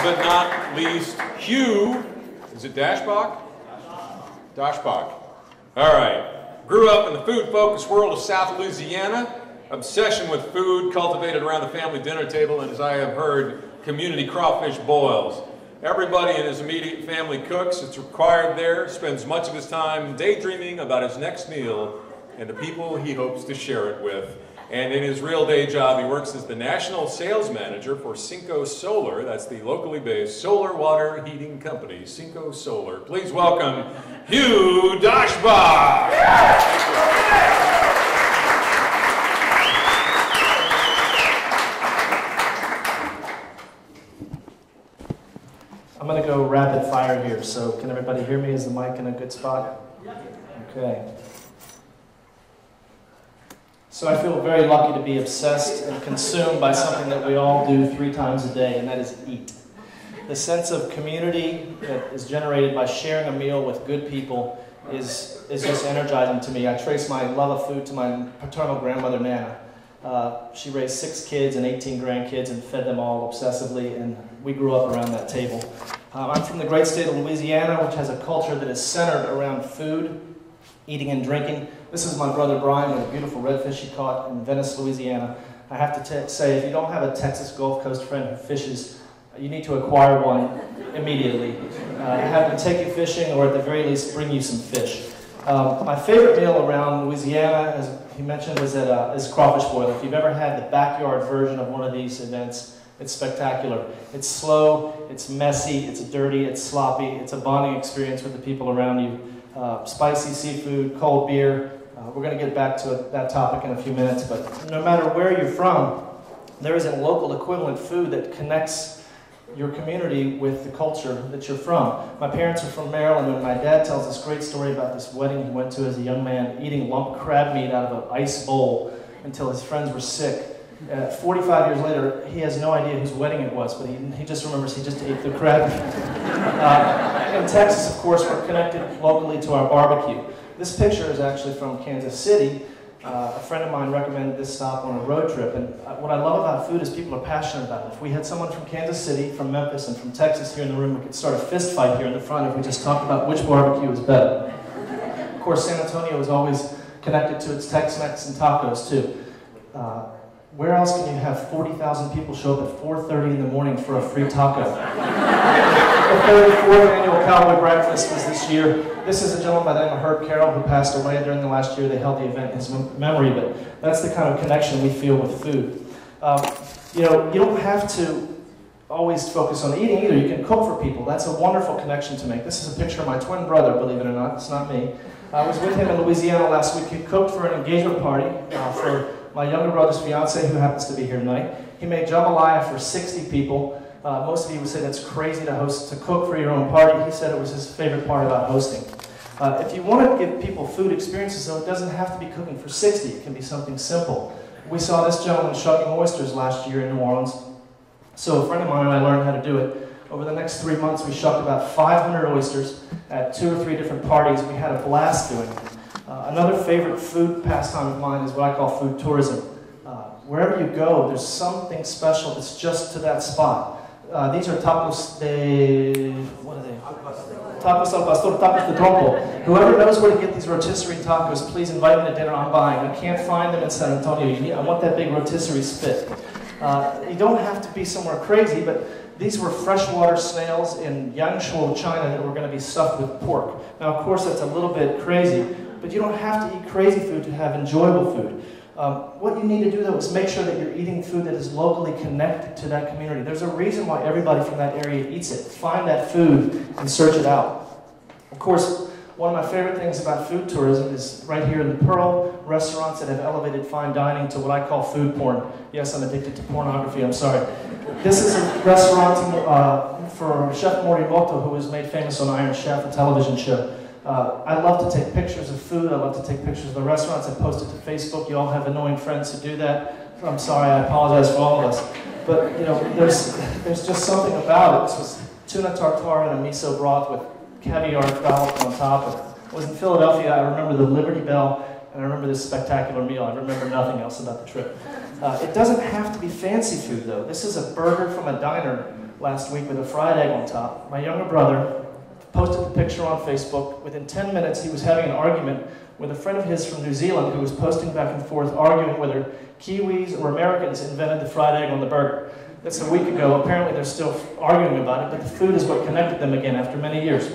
but not least, Hugh, is it Daschbach? Daschbach. All right. Grew up in the food-focused world of South Louisiana. Obsession with food cultivated around the family dinner table, and as I have heard, community crawfish boils. Everybody in his immediate family cooks. It's required there. Spends much of his time daydreaming about his next meal and the people he hopes to share it with. And in his real day job, he works as the national sales manager for Cinco Solar. That's the locally based solar water heating company, Cinco Solar. Please welcome Hugh Daschbach. I'm going to go rapid fire here, so can everybody hear me? Is the mic in a good spot? Okay. So I feel very lucky to be obsessed and consumed by something that we all do 3 times a day, and that is eat. The sense of community that is generated by sharing a meal with good people is just energizing to me. I trace my love of food to my paternal grandmother, Nana. She raised 6 kids and 18 grandkids and fed them all obsessively, and we grew up around that table. I'm from the great state of Louisiana, which has a culture that is centered around food, eating and drinking. This is my brother Brian with a beautiful redfish he caught in Venice, Louisiana. I have to say, if you don't have a Texas Gulf Coast friend who fishes, you need to acquire one immediately. Have them take you fishing, or at the very least bring you some fish. My favorite meal around Louisiana, as he mentioned, is crawfish boil. If you've ever had the backyard version of one of these events, it's spectacular. It's slow, it's messy, it's dirty, it's sloppy. It's a bonding experience with the people around you. Spicy seafood, cold beer. We're going to get back to that topic in a few minutes, but no matter where you're from, there is a local equivalent food that connects your community with the culture that you're from. My parents are from Maryland, and my dad tells this great story about this wedding he went to as a young man, eating lump crab meat out of an ice bowl until his friends were sick. 45 years later, he has no idea whose wedding it was, but he just remembers he just ate the crab meat. In Texas, of course, we're connected locally to our barbecue. This picture is actually from Kansas City. A friend of mine recommended this stop on a road trip, and what I love about food is people are passionate about it. If we had someone from Kansas City, from Memphis, and from Texas here in the room, we could start a fist fight here in the front if we just talked about which barbecue is better. Of course, San Antonio is always connected to its Tex-Mex and tacos, too. Where else can you have 40,000 people show up at 4:30 in the morning for a free taco? The 34th annual Cowboy Breakfast was this year. This is a gentleman by the name of Herb Carroll who passed away during the last year. They held the event in his memory, but that's the kind of connection we feel with food. You don't have to always focus on eating either. You can cook for people. That's a wonderful connection to make. This is a picture of my twin brother, believe it or not. It's not me. I was with him in Louisiana last week. He cooked for an engagement party for my younger brother's fiance, who happens to be here tonight. He made jambalaya for 60 people. Most of you would say that's crazy to cook for your own party. He said it was his favorite part about hosting. If you want to give people food experiences, though, it doesn't have to be cooking for 60. It can be something simple. We saw this gentleman shucking oysters last year in New Orleans. So a friend of mine and I learned how to do it. Over the next 3 months, we shucked about 500 oysters at 2 or 3 different parties. We had a blast doing it. Another favorite food pastime of mine is what I call food tourism. Wherever you go, there's something special that's just to that spot. These are tacos de... what are they? Tacos al pastor, tacos de trompo. Whoever knows where to get these rotisserie tacos, please invite me to dinner. I'm buying. You can't find them in San Antonio. I want that big rotisserie spit. You don't have to be somewhere crazy, but these were freshwater snails in Yangshuo, China, that were going to be stuffed with pork. Now, of course, that's a little bit crazy, but you don't have to eat crazy food to have enjoyable food. What you need to do, though, is make sure that you're eating food that is locally connected to that community. There's a reason why everybody from that area eats it. Find that food and search it out. Of course, one of my favorite things about food tourism is right here in the Pearl, restaurants that have elevated fine dining to what I call food porn. Yes, I'm addicted to pornography, I'm sorry. This is a restaurant for Chef Morimoto, who was made famous on Iron Chef, a television show. I love to take pictures of food. I love to take pictures of the restaurants. I post it to Facebook. You all have annoying friends who do that. I'm sorry, I apologize for all of us. But there's just something about it. This was tuna tartare in a miso broth with caviar scalloped on top. I was in Philadelphia. I remember the Liberty Bell, and I remember this spectacular meal. I remember nothing else about the trip. It doesn't have to be fancy food, though. This is a burger from a diner last week with a fried egg on top. My younger brother posted the picture on Facebook. Within 10 minutes, he was having an argument with a friend of his from New Zealand who was posting back and forth, arguing whether Kiwis or Americans invented the fried egg on the burger. That's a week ago. Apparently, they're still arguing about it, but the food is what connected them again after many years.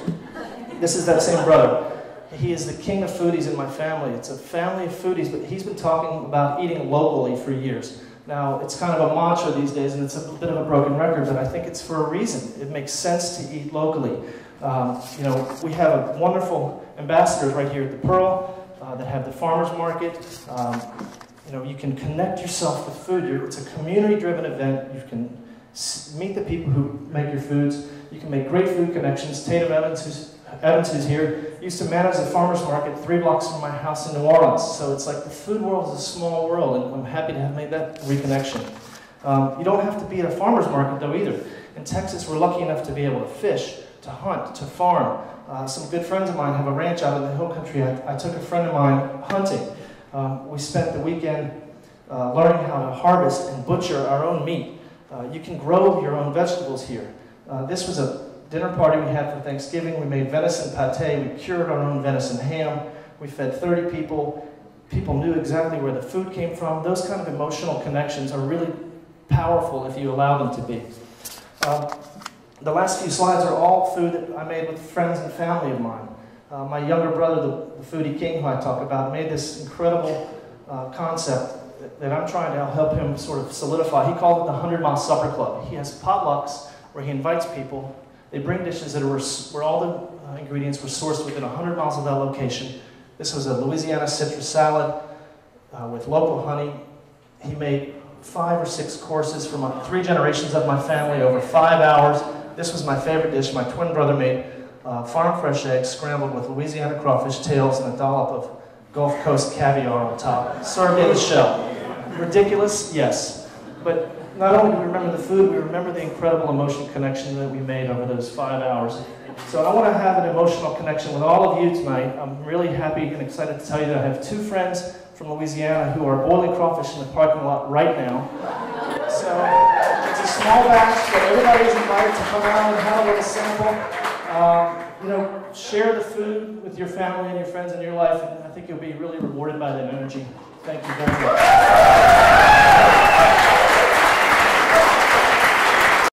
This is that same brother. He is the king of foodies in my family. It's a family of foodies, but he's been talking about eating locally for years. Now, it's kind of a mantra these days, and it's a bit of a broken record, but I think it's for a reason. It makes sense to eat locally. You know, we have wonderful ambassadors right here at the Pearl that have the farmers market. You know, you can connect yourself with food. It's a community-driven event. You can meet the people who make your foods. You can make great food connections. Tatum Evans, who's here, used to manage the farmers market 3 blocks from my house in New Orleans. So it's like the food world is a small world, and I'm happy to have made that reconnection. You don't have to be at a farmer's market, though, either. In Texas, we're lucky enough to be able to fish, to hunt, to farm. Some good friends of mine have a ranch out in the hill country. I took a friend of mine hunting. We spent the weekend learning how to harvest and butcher our own meat. You can grow your own vegetables here. This was a dinner party we had for Thanksgiving. We made venison pate. We cured our own venison ham. We fed 30 people. People knew exactly where the food came from. Those kind of emotional connections are really powerful if you allow them to be. The last few slides are all food that I made with friends and family of mine. My younger brother, the foodie king who I talk about, made this incredible concept that I'm trying to help him sort of solidify. He called it the 100-Mile Supper Club. He has potlucks where he invites people. They bring dishes that where all the ingredients were sourced within 100 miles of that location. This was a Louisiana citrus salad with local honey. He made 5 or 6 courses for 3 generations of my family over 5 hours. This was my favorite dish. My twin brother made farm fresh eggs scrambled with Louisiana crawfish tails and a dollop of Gulf Coast caviar on top, served in the shell. Ridiculous? Yes. But not only do we remember the food, we remember the incredible emotional connection that we made over those 5 hours. So I want to have an emotional connection with all of you tonight. I'm really happy and excited to tell you that I have 2 friends from Louisiana who are boiling crawfish in the parking lot right now. So it's a small batch, but everybody's invited to come out and have a little sample. You know, share the food with your family and your friends in your life, and I think you'll be really rewarded by that energy. Thank you very much.